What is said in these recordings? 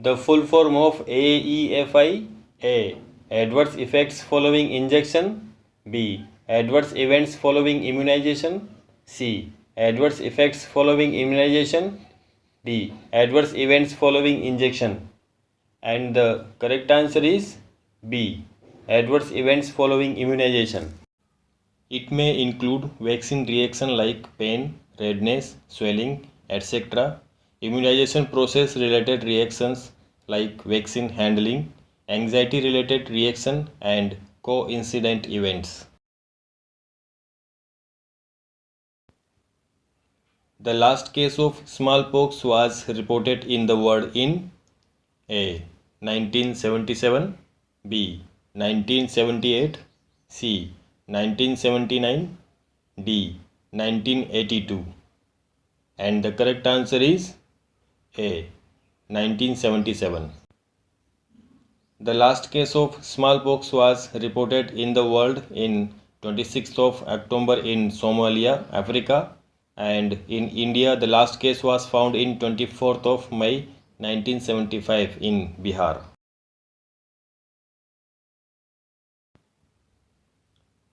The full form of AEFI: A. Adverse effects following injection. B. Adverse events following immunization. C. Adverse effects following immunization. D. Adverse events following injection. And the correct answer is B. Adverse events following immunization. It may include vaccine reaction like pain, redness, swelling, etc. Immunization process related reactions like vaccine handling, anxiety related reaction, and coincident events. The last case of smallpox was reported in the world in A. 1977, B. 1978, C. 1979, D. 1982. And the correct answer is A. 1977. The last case of smallpox was reported in the world in 26th of October in Somalia, Africa, and in India the last case was found in 24th of May 1975 in Bihar.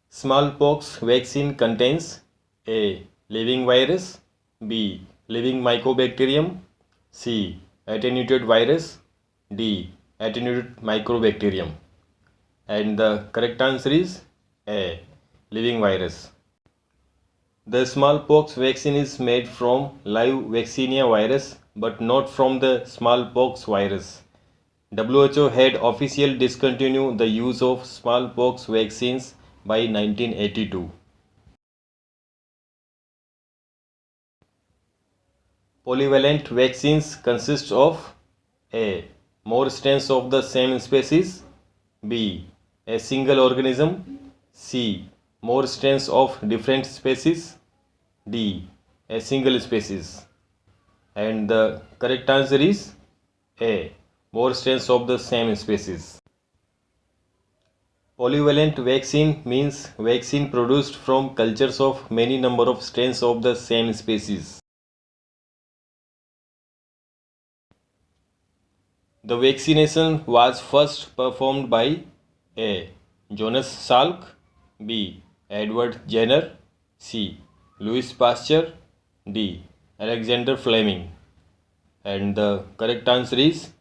Smallpox vaccine contains A. Living virus, B. Living mycobacterium, C. Attenuated virus, D. Attenuated microbacterium. And the correct answer is A. Living virus. The smallpox vaccine is made from live vaccinia virus but not from the smallpox virus. WHO had officially discontinued the use of smallpox vaccines by 1982. Polyvalent vaccines consist of A. More strains of the same species, B. A single organism, C. More strains of different species, D. A single species. And the correct answer is A. More strains of the same species. Polyvalent vaccine means vaccine produced from cultures of many number of strains of the same species. The vaccination was first performed by A. Jonas Salk, B. Edward Jenner, C. Louis Pasteur, D. Alexander Fleming. And the correct answer is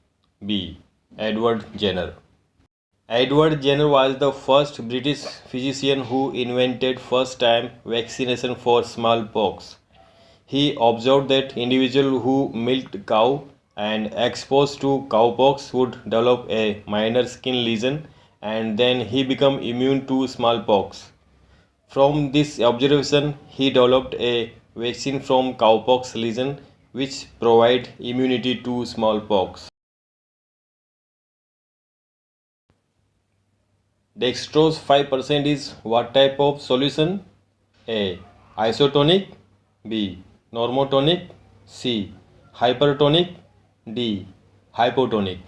B. Edward Jenner. Edward Jenner was the first British physician who invented first time vaccination for smallpox. He observed that individuals who milked cow and exposed to cowpox would develop a minor skin lesion and then he became immune to smallpox. From this observation, he developed a vaccine from cowpox lesion which provide immunity to smallpox. Dextrose 5% is what type of solution? A. Isotonic, B. Normotonic, C. Hypertonic, D. Hypotonic.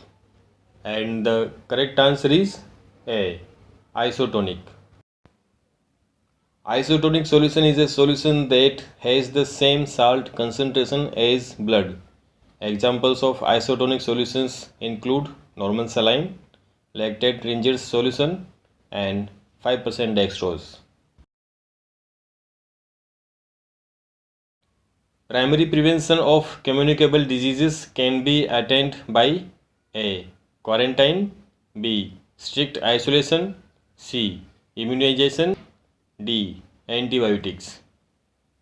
And the correct answer is A. Isotonic. Isotonic solution is a solution that has the same salt concentration as blood. Examples of isotonic solutions include normal saline, lactate Ringer's solution, and 5% dextrose. Primary prevention of communicable diseases can be attained by A. Quarantine, B. Strict isolation, C. Immunization, D. Antibiotics.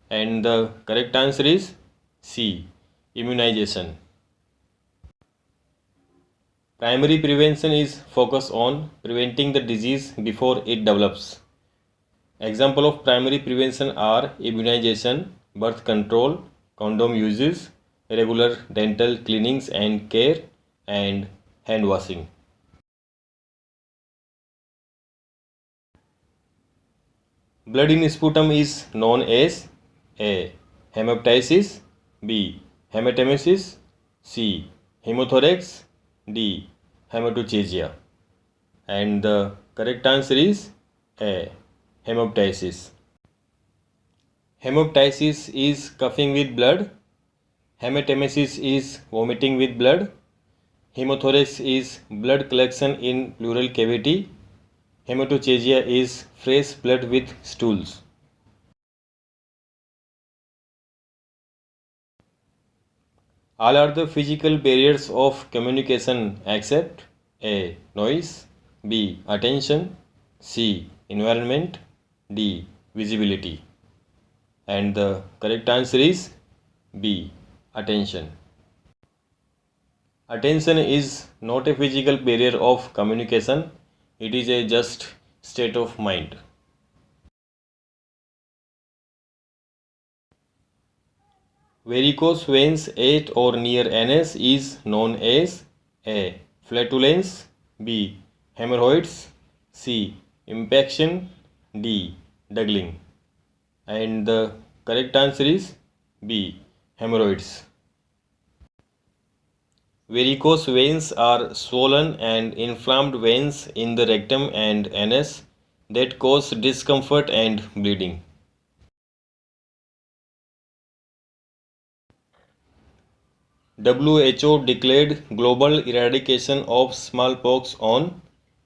And the correct answer is C. Immunization. Primary prevention is focused on preventing the disease before it develops. Example of primary prevention are immunization, birth control, condom uses, regular dental cleanings and care, and hand washing. Blood in sputum is known as A. Hemoptysis, B. Hematemesis, C. Hemothorax, D. Hematochezia. And the correct answer is A. Hemoptysis. Hemoptysis is coughing with blood. Hematemesis is vomiting with blood. Hemothorax is blood collection in pleural cavity. Hematochezia is fresh blood with stools. All are the physical barriers of communication except A. Noise, B. Attention, C. Environment, D. Visibility. And the correct answer is B. Attention. Attention is not a physical barrier of communication, it is a just state of mind. Varicose veins at or near anus is known as A. Flatulence, B. Hemorrhoids, C. Impaction, D. Duggling. And the correct answer is B. Hemorrhoids. Varicose veins are swollen and inflamed veins in the rectum and anus that cause discomfort and bleeding. WHO declared global eradication of smallpox on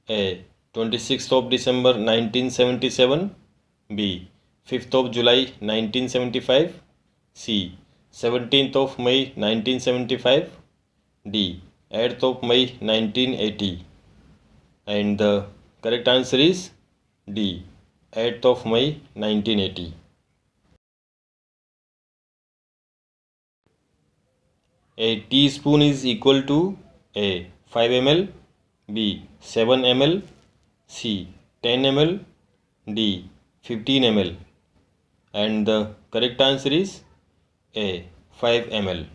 A. 26th of December 1977, B. 5th of July 1975, C. 17th of May 1975, D. 8th of May 1980. And the correct answer is D. 8th of May 1980. A teaspoon is equal to A. 5 ml, B. 7 ml, C. 10 ml, D. 15 ml. And the correct answer is A. 5 ml.